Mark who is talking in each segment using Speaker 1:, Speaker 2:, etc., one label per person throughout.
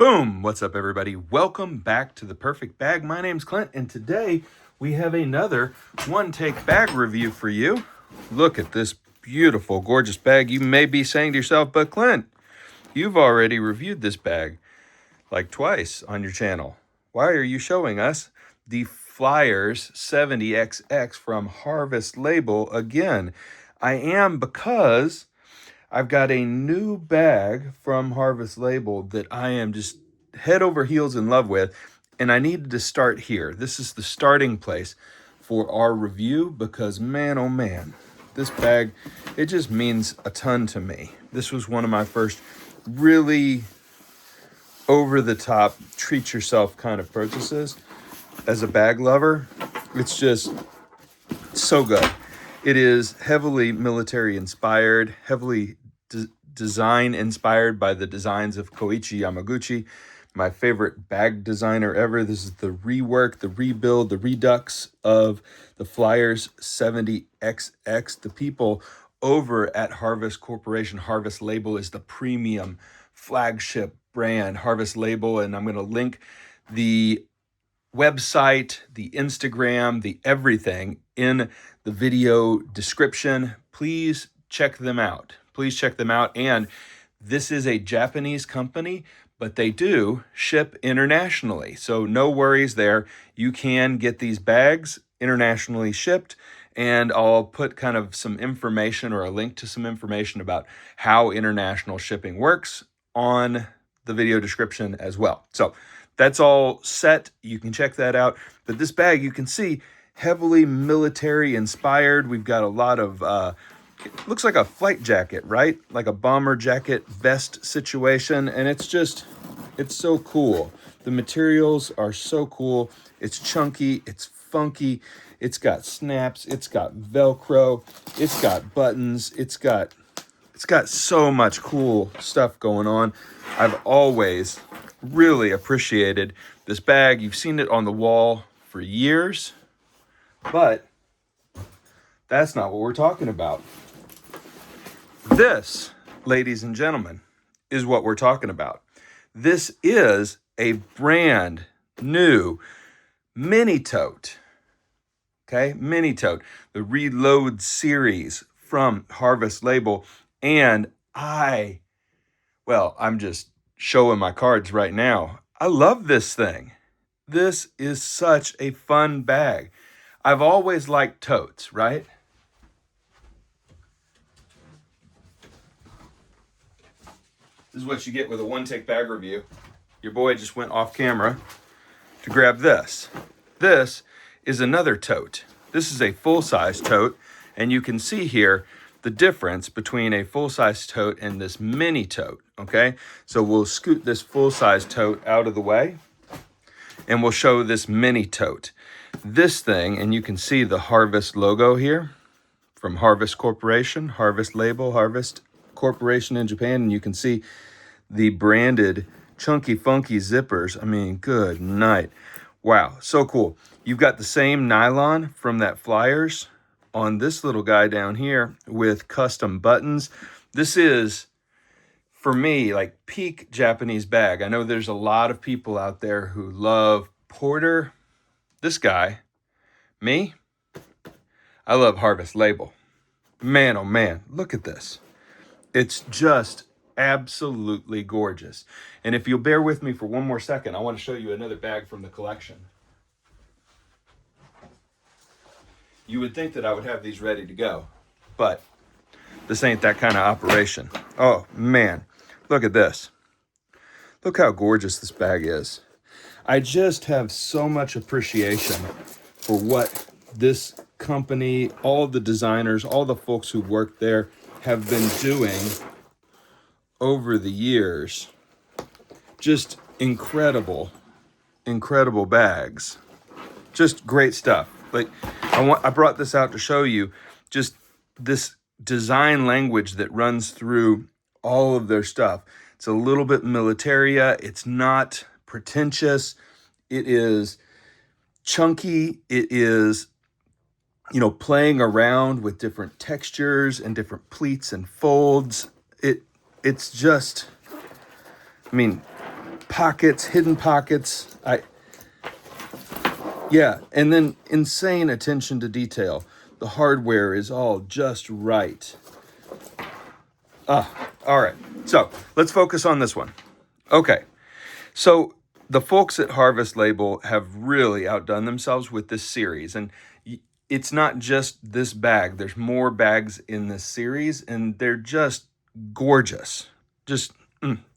Speaker 1: Boom! What's up, everybody? Welcome back to The Perfect Bag. My name's Clint, and today we have another one-take bag review for you. Look at this beautiful, gorgeous bag. You may be saying to yourself, but Clint, you've already reviewed this bag like twice on your channel. Why are you showing us the Flyers 70XX from Harvest Label again? I am because I've got a new bag from Harvest Label that I am just head over heels in love with, and I needed to start here. This is the starting place for our review because, man, oh man, this bag, it just means a ton to me. This was one of my first really over-the-top, treat-yourself kind of purchases as a bag lover. It's just so good. It is heavily military inspired, heavily design inspired by the designs of Koichi Yamaguchi, my favorite bag designer ever. This is the rework, the rebuild, the redux of the Flyers 70XX. The people over at Harvest Corporation, Harvest Label is the premium flagship brand, Harvest Label, and I'm going to link the website, the Instagram, the everything in the video description. Please check them out. Please check them out. And this is a Japanese company, but they do ship internationally. So no worries there. You can get these bags internationally shipped. And I'll put kind of some information or a link to some information about how international shipping works on the video description as well. So that's all set. You can check that out. But this bag, you can see, heavily military inspired. We've got a lot of, it looks like a flight jacket, right? Like a bomber jacket vest situation. And it's so cool. The materials are so cool. It's chunky, it's funky. It's got snaps, it's got Velcro, it's got buttons, it's got so much cool stuff going on. I've always really appreciated this bag. You've seen it on the wall for years, but that's not what we're talking about. This, ladies and gentlemen, is what we're talking about. This is a brand new mini tote. Okay, mini tote, the Reload series from Harvest Label. And I'm just showing my cards right now. I love this thing. This is such a fun bag. I've always liked totes, right? This is what you get with a one-take bag review. Your boy just went off camera to grab this. This is another tote. This is a full-size tote, and you can see here the difference between a full-size tote and this mini tote, okay? So we'll scoot this full-size tote out of the way, and we'll show this mini tote. This thing, and you can see the Harvest logo here from Harvest Corporation, Harvest Label, Harvest Corporation in Japan, and you can see the branded chunky funky zippers. I mean, good night. Wow, so cool. You've got the same nylon from that Flyers on this little guy down here with custom buttons. This is, for me, like peak Japanese bag. I know there's a lot of people out there who love Porter. This guy, me, I love Harvest Label. Man, oh man, look at this. It's just absolutely gorgeous. And if you'll bear with me for one more second, I want to show you another bag from the collection. You would think that I would have these ready to go, but this ain't that kind of operation. Oh man, look at this. Look how gorgeous this bag is. I just have so much appreciation for what this company, all the designers, all the folks who work there have been doing over the years. Just incredible bags. Just great stuff. Like, I brought this out to show you just this design language that runs through all of their stuff. It's a little bit militaria. It's not pretentious. It is chunky. It is, playing around with different textures and different pleats and folds. It's just, pockets, hidden pockets. Yeah, and then insane attention to detail. The hardware is all just right. All right, so let's focus on this one. Okay, so the folks at Harvest Label have really outdone themselves with this series, and it's not just this bag. There's more bags in this series, and they're just gorgeous. Just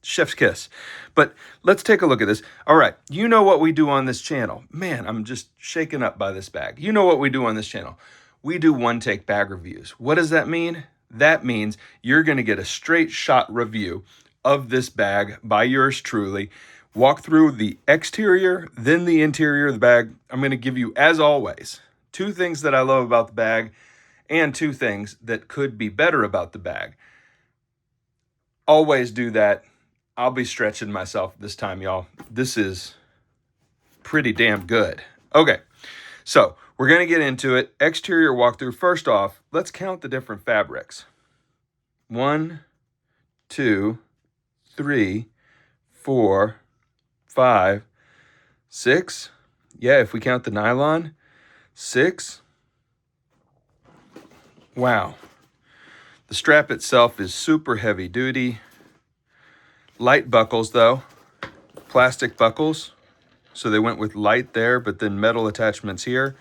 Speaker 1: chef's kiss. But let's take a look at this. All right, you know what we do on this channel. Man, I'm just shaken up by this bag. You know what we do on this channel. We do one-take bag reviews. What does that mean? That means you're going to get a straight shot review of this bag by yours truly. Walk through the exterior, then the interior of the bag. I'm going to give you, as always, 2 things that I love about the bag and 2 things that could be better about the bag. Always do that. I'll be stretching myself this time, y'all. This is pretty damn good. Okay, so we're going to get into it. Exterior walkthrough. First off, let's count the different fabrics. 1, 2, 3, 4, 5, 6. Yeah, if we count the nylon, 6. Wow. The strap itself is super heavy duty. Light buckles though, plastic buckles. So they went with light there, but then metal attachments here.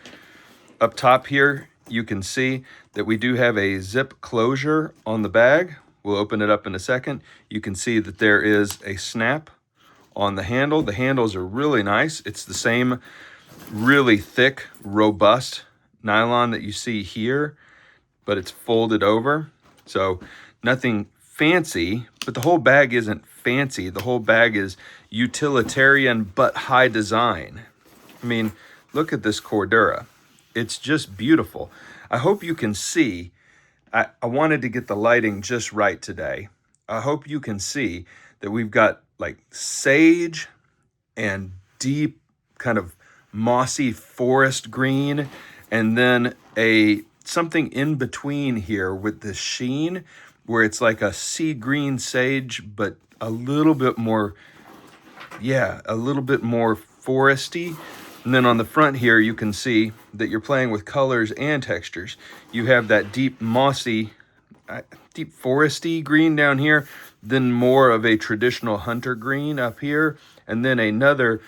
Speaker 1: Up top here, you can see that we do have a zip closure on the bag. We'll open it up in a second. You can see that there is a snap on the handle. The handles are really nice. It's the same really thick, robust nylon that you see here, but it's folded over. So nothing fancy, but the whole bag isn't fancy. The whole bag is utilitarian, but high design. I mean, look at this Cordura. It's just beautiful. I hope you can see. I wanted to get the lighting just right today. I hope you can see that we've got like sage and deep kind of mossy forest green, and then something in between here with the sheen where it's like a sea green sage, but a little bit more, a little bit more foresty. And then on the front here, you can see that you're playing with colors and textures. You have that deep mossy, deep foresty green down here, then more of a traditional hunter green up here, and then another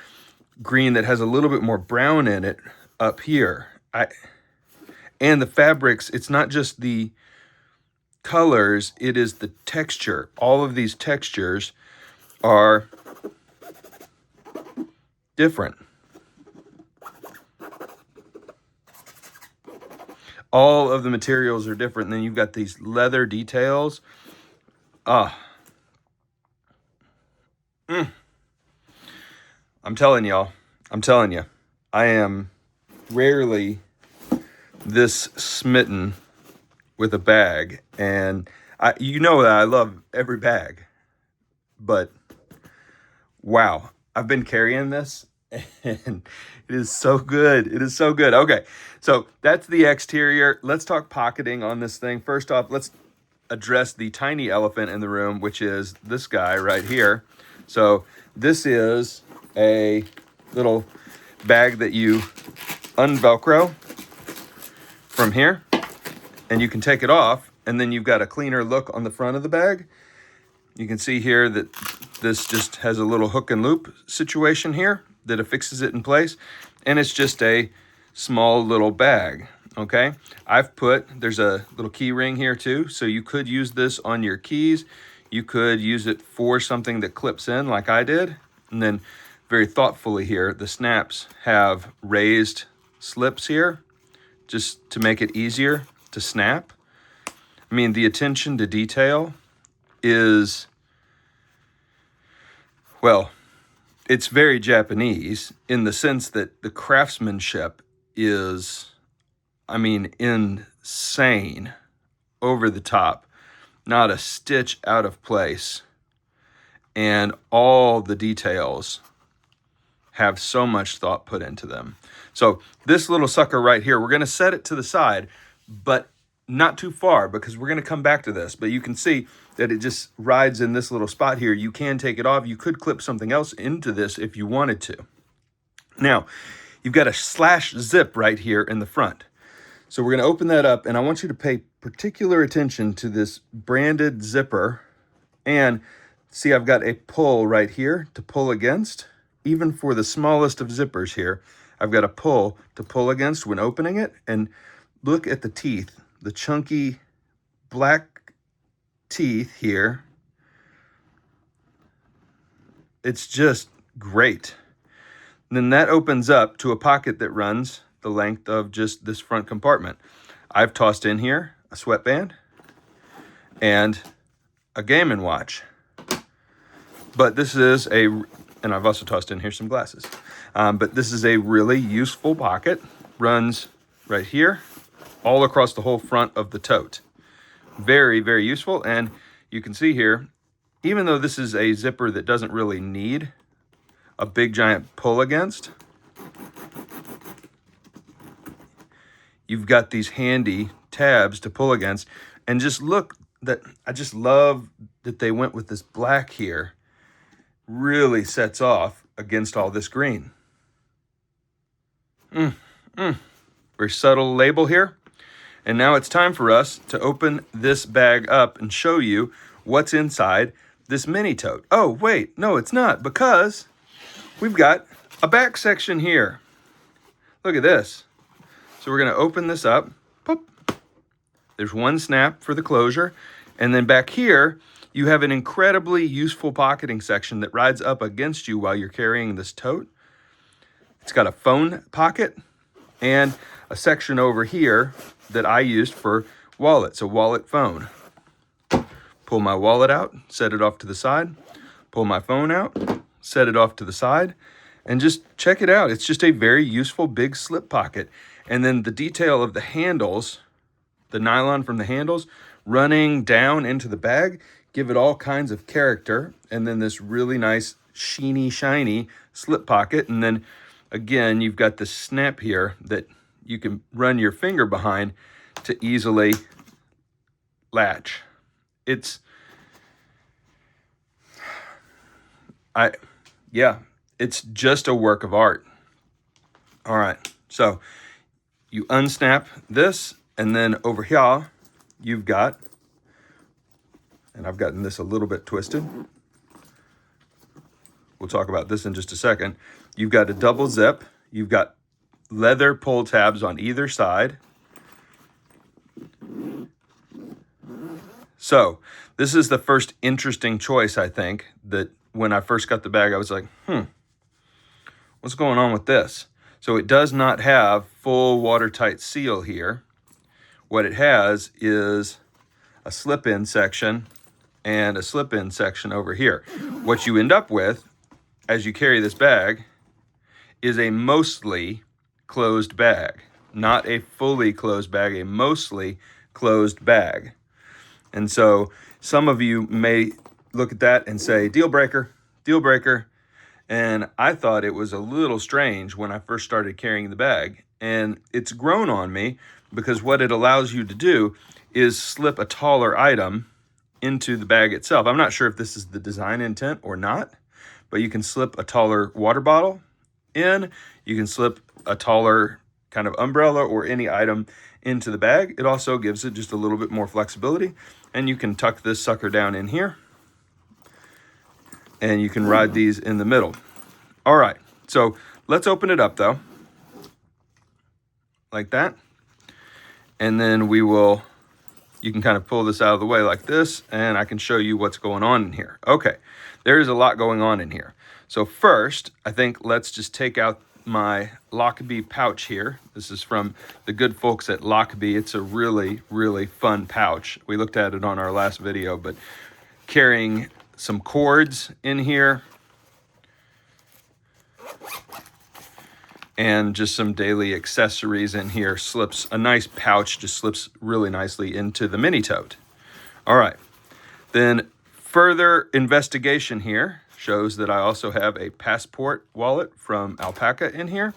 Speaker 1: green that has a little bit more brown in it up here. And the fabrics, it's not just the colors, it is the texture. All of these textures are different. All of the materials are different. And then you've got these leather details. I'm telling y'all, I am rarely this smitten with a bag, and you know that I love every bag, but wow, I've been carrying this and it is so good. It is so good. Okay, so that's the exterior. Let's talk pocketing on this thing. First off, let's address the tiny elephant in the room, which is this guy right here. So this is a little bag that you unvelcro from here, and you can take it off, and then you've got a cleaner look on the front of the bag. You can see here that this just has a little hook and loop situation here that affixes it in place, and it's just a small little bag, okay? There's a little key ring here too, so you could use this on your keys. You could use it for something that clips in like I did, and then very thoughtfully here, the snaps have raised slips here just to make it easier to snap. I mean, the attention to detail is, well, it's very Japanese in the sense that the craftsmanship is, I mean, insane, over the top, not a stitch out of place, and all the details have so much thought put into them. So this little sucker right here, we're going to set it to the side, but not too far because we're going to come back to this, but you can see that it just rides in this little spot here. You can take it off. You could clip something else into this if you wanted to. Now, you've got a slash zip right here in the front. So we're going to open that up, and I want you to pay particular attention to this branded zipper. And see, I've got a pull right here to pull against. Even for the smallest of zippers here, I've got a pull to pull against when opening it. And look at the teeth, the chunky black teeth here. It's just great. And then that opens up to a pocket that runs the length of just this front compartment. I've tossed in here a sweatband and a Game & Watch. But this is and I've also tossed in here some glasses. But this is a really useful pocket. Runs right here, all across the whole front of the tote. Very, very useful. And you can see here, even though this is a zipper that doesn't really need a big giant pull against, you've got these handy tabs to pull against. And just look, that I just love that they went with this black here. Really sets off against all this green. Very subtle label here. And now it's time for us to open this bag up and show you what's inside this mini tote. Oh, wait, no, it's not, because we've got a back section here. Look at this. So we're going to open this up. Pop. There's one snap for the closure. And then back here, you have an incredibly useful pocketing section that rides up against you while you're carrying this tote. It's got a phone pocket and a section over here that I used for wallets, a wallet phone. Pull my wallet out, set it off to the side. Pull my phone out, set it off to the side, and just check it out. It's just a very useful big slip pocket. And then the detail of the handles, the nylon from the handles, running down into the bag, give it all kinds of character. And then this really nice, sheeny, shiny slip pocket. And then again, you've got this snap here that you can run your finger behind to easily latch. It's just a work of art. All right, so you unsnap this, and then over here, you've got, and I've gotten this a little bit twisted. We'll talk about this in just a second. You've got a double zip. You've got leather pull tabs on either side. So this is the first interesting choice, I think, that when I first got the bag, I was like, what's going on with this? So it does not have full watertight seal here. What it has is a slip-in section and a slip-in section over here. What you end up with as you carry this bag is a mostly closed bag, not a fully closed bag, a mostly closed bag. And so some of you may look at that and say, deal breaker, deal breaker. And I thought it was a little strange when I first started carrying the bag. And it's grown on me because what it allows you to do is slip a taller item into the bag itself. I'm not sure if this is the design intent or not, but you can slip a taller water bottle in. You can slip a taller kind of umbrella or any item into the bag. It also gives it just a little bit more flexibility. And you can tuck this sucker down in here. And you can ride these in the middle. All right, so let's open it up though. Like that. And then you can kind of pull this out of the way like this, and I can show you what's going on in here. Okay, there's a lot going on in here. So first, I think let's just take out my Lockbee pouch here. This is from the good folks at Lockbee. It's a really, really fun pouch. We looked at it on our last video, but carrying some cords in here and just some daily accessories in here. Slips a nice pouch, just slips really nicely into the mini tote. All right, then further investigation here shows that I also have a passport wallet from Alpaca in here,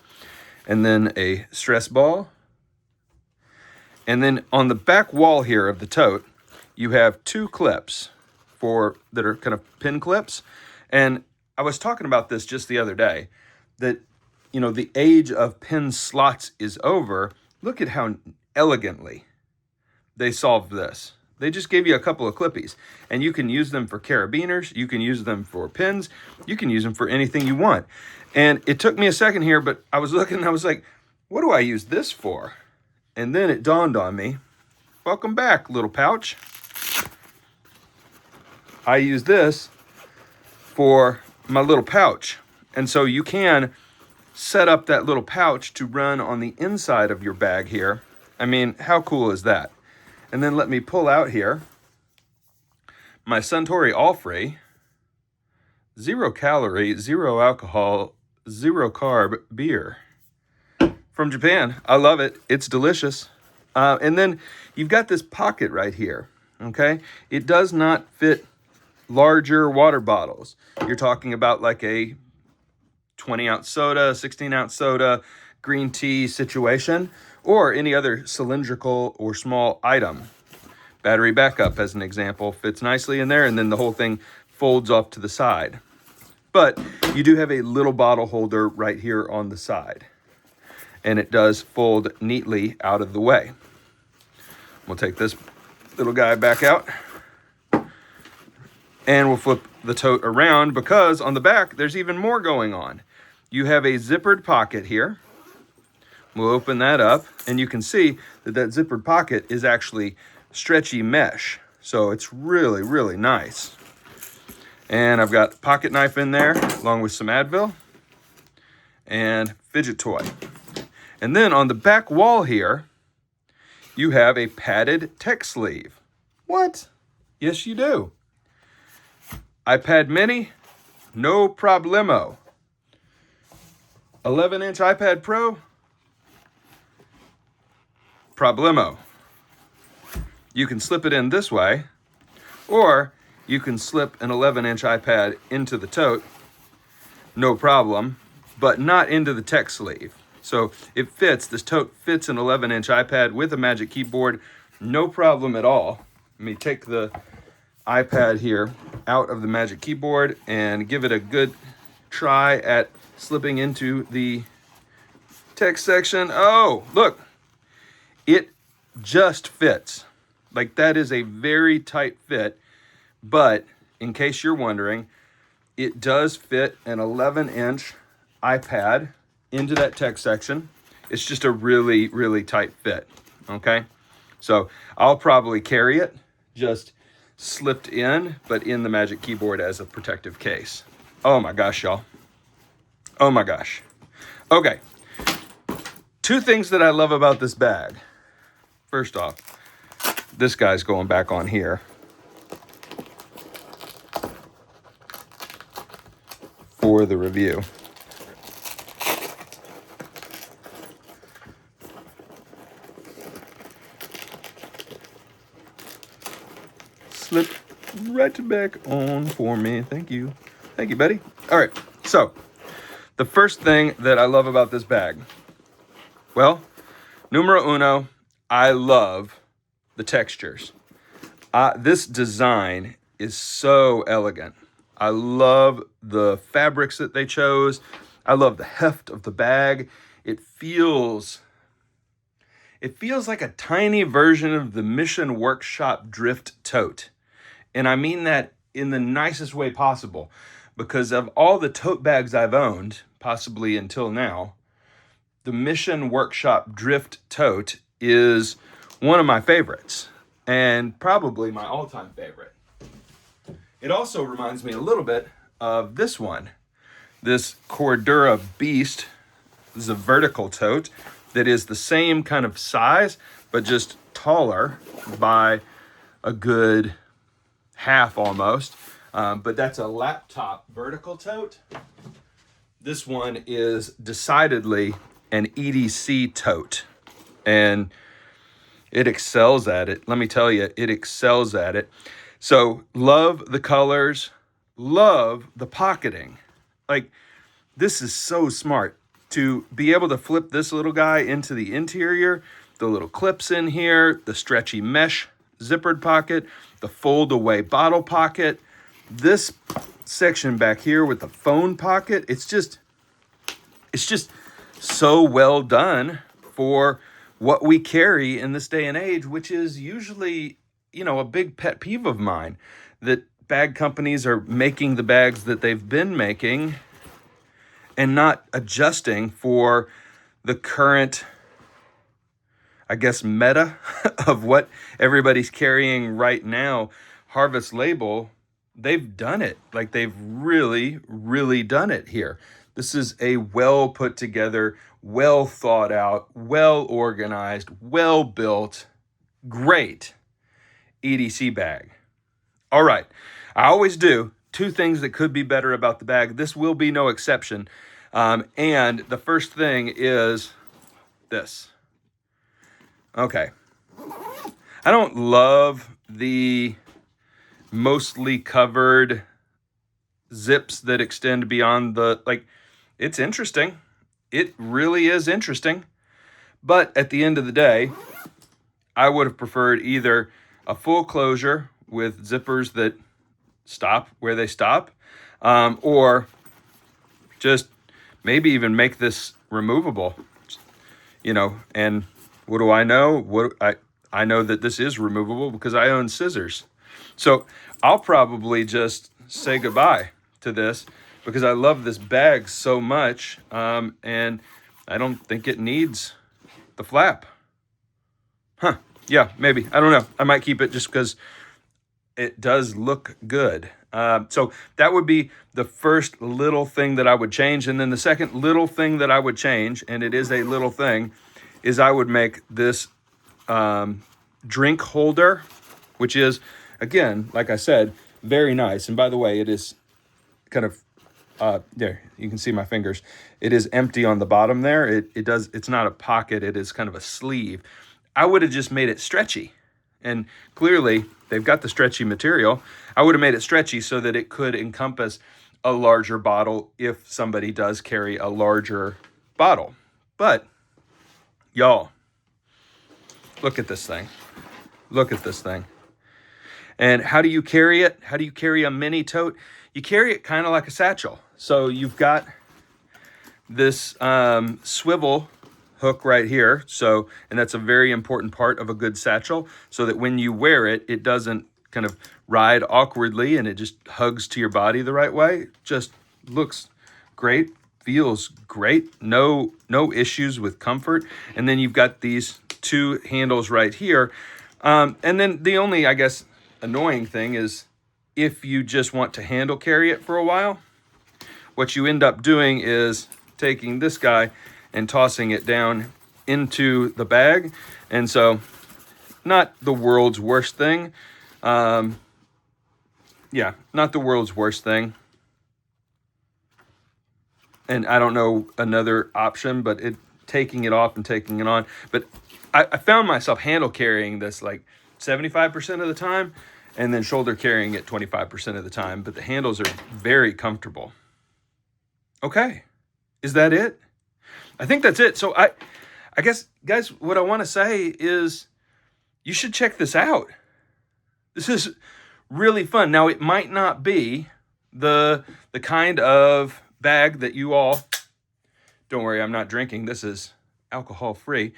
Speaker 1: and then a stress ball, And then on the back wall here of the tote, you have 2 clips that are kind of pin clips. And I was talking about this just the other day, that, you know, the age of pin slots is over. Look at how elegantly they solved this. They just gave you a couple of clippies, and you can use them for carabiners, you can use them for pins, you can use them for anything you want. And it took me a second here, but I was looking and I was like, what do I use this for? And then it dawned on me, welcome back, little pouch. I use this for my little pouch. And so you can set up that little pouch to run on the inside of your bag here. I mean, how cool is that? And then let me pull out here my Suntory All-Free, 0 calorie, 0 alcohol, 0 carb beer from Japan. I love it. It's delicious. And then you've got this pocket right here, okay? It does not fit larger water bottles. You're talking about like a 20-ounce soda, 16-ounce soda, green tea situation, or any other cylindrical or small item. Battery backup, as an example, fits nicely in there, and then the whole thing folds off to the side. But you do have a little bottle holder right here on the side, and it does fold neatly out of the way. We'll take this little guy back out, and we'll flip the tote around, because on the back, there's even more going on. You have a zippered pocket here. We'll open that up, and you can see that that zippered pocket is actually stretchy mesh. So it's really, really nice. And I've got a pocket knife in there, along with some Advil and fidget toy. And then on the back wall here, you have a padded tech sleeve. What? Yes, you do. iPad mini, no problemo. 11-inch iPad Pro, problemo. You can slip it in this way, or you can slip an 11-inch iPad into the tote, no problem, but not into the tech sleeve. So it fits, this tote fits an 11-inch iPad with a Magic Keyboard, no problem at all. Let me take the iPad here out of the Magic Keyboard and give it a good try at slipping into the text section. Oh, look, it just fits. Like, that is a very tight fit, but in case you're wondering, it does fit an 11-inch iPad into that text section. It's just a really, really tight fit, okay? So I'll probably carry it just slipped in, but in the Magic Keyboard as a protective case. Oh my gosh, y'all. Oh my gosh. Okay. 2 things that I love about this bag. First off, this guy's going back on here for the review. Slip right back on for me. Thank you. Thank you, buddy. All right. So, the first thing that I love about this bag, well, numero uno, I love the textures. This design is so elegant. I love the fabrics that they chose. I love the heft of the bag. It feels like a tiny version of the Mission Workshop Drift Tote. And I mean that in the nicest way possible, because of all the tote bags I've owned, possibly until now, the Mission Workshop Drift Tote is one of my favorites, and probably my all-time favorite. It also reminds me a little bit of this one, this Cordura Beast. This is a vertical tote that is the same kind of size, but just taller by a good half almost. But that's a laptop vertical tote. This one is decidedly an EDC tote, and it excels at it. Let me tell you, it excels at it. So love the colors, love the pocketing. Like, this is so smart to be able to flip this little guy into the interior the little clips in here, the stretchy mesh zippered pocket, the fold away bottle pocket, this section back here with the phone pocket. It's just so well done for what we carry in this day and age, which is usually, a big pet peeve of mine, that bag companies are making the bags that they've been making and not adjusting for the current, I guess, meta of what everybody's carrying right now. Harvest Label, they've done it. Like, they've really, really done it here. This is a well put together, well thought out, well organized, well built, great EDC bag. All right. I always do 2 things that could be better about the bag. This will be no exception. And the first thing is this. Okay. I don't love the mostly covered zips that extend beyond it's interesting. It really is interesting. But at the end of the day, I would have preferred either a full closure with zippers that stop where they stop, or just maybe even make this removable, and what do I know? I know that this is removable because I own scissors. So I'll probably just say goodbye to this because I love this bag so much, and I don't think it needs the flap. Yeah, maybe. I don't know. I might keep it just because it does look good. So that would be the first little thing that I would change. And then the second little thing that I would change, and it is a little thing, is I would make this drink holder, which is, again, like I said, very nice. And by the way, it is kind of, there, you can see my fingers. It is empty on the bottom there. It's not a pocket. It is kind of a sleeve. I would have just made it stretchy. And clearly, they've got the stretchy material. I would have made it stretchy so that it could encompass a larger bottle if somebody does carry a larger bottle. But, y'all, look at this thing. Look at this thing. And how do you carry it? How do you carry a mini tote? You carry it kind of like a satchel. So you've got this swivel hook right here. And that's a very important part of a good satchel, so that when you wear it, it doesn't kind of ride awkwardly and it just hugs to your body the right way. Just looks great, feels great, no issues with comfort. And then you've got these 2 handles right here. And then the only, I guess, annoying thing is if you just want to handle carry it for a while, what you end up doing is taking this guy and tossing it down into the bag. And so, not the world's worst thing. Not the world's worst thing. And I don't know another option, but taking it off and taking it on. But I found myself handle carrying this like 75% of the time, and then shoulder carrying it 25% of the time. But the handles are very comfortable. Okay, is that it? I think that's it. So I guess, guys, what I want to say is you should check this out. This is really fun. Now, it might not be the kind of bag that you all, don't worry, I'm not drinking. This is alcohol free.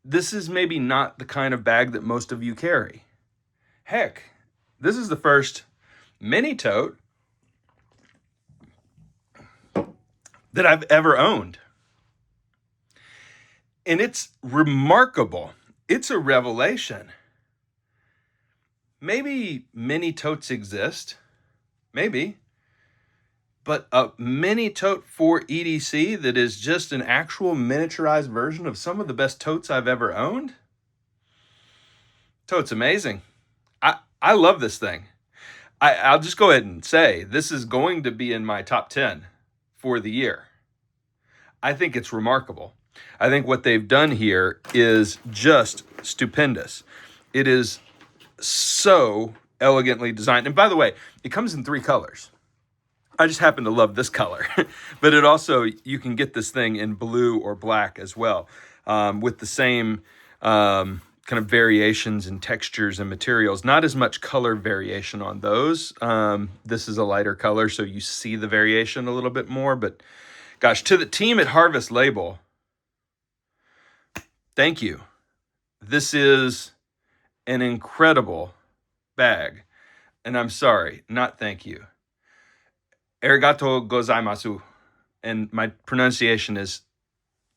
Speaker 1: This is maybe not the kind of bag that most of you carry. Heck, this is the first mini tote that I've ever owned. And it's remarkable. It's a revelation. Maybe mini totes exist. Maybe. But a mini tote for EDC that is just an actual miniaturized version of some of the best totes I've ever owned? Tote's amazing. I love this thing. I'll just go ahead and say this is going to be in my top 10 for the year. I think it's remarkable. I think what they've done here is just stupendous. It is so elegantly designed. And by the way, it comes in 3 colors. I just happen to love this color. But it also, you can get this thing in blue or black as well. with the same kind of variations in textures and materials. Not as much color variation on those. This is a lighter color, so you see the variation a little bit more. But gosh, to the team at Harvest Label, thank you. This is an incredible bag. And I'm sorry, not thank you. Arigato gozaimasu. And my pronunciation is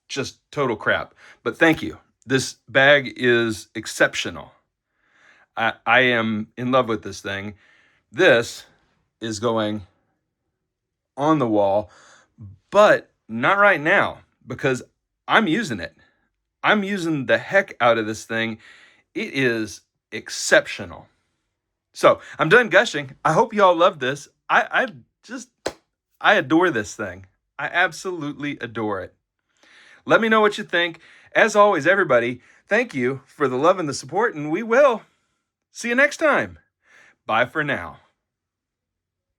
Speaker 1: just total crap. But thank you. This bag is exceptional. I am in love with this thing. This is going on the wall, but not right now because I'm using it. I'm using the heck out of this thing. It is exceptional. So I'm done gushing. I hope y'all love this. I adore this thing. I absolutely adore it. Let me know what you think. As always, everybody, thank you for the love and the support, and we will see you next time. Bye for now.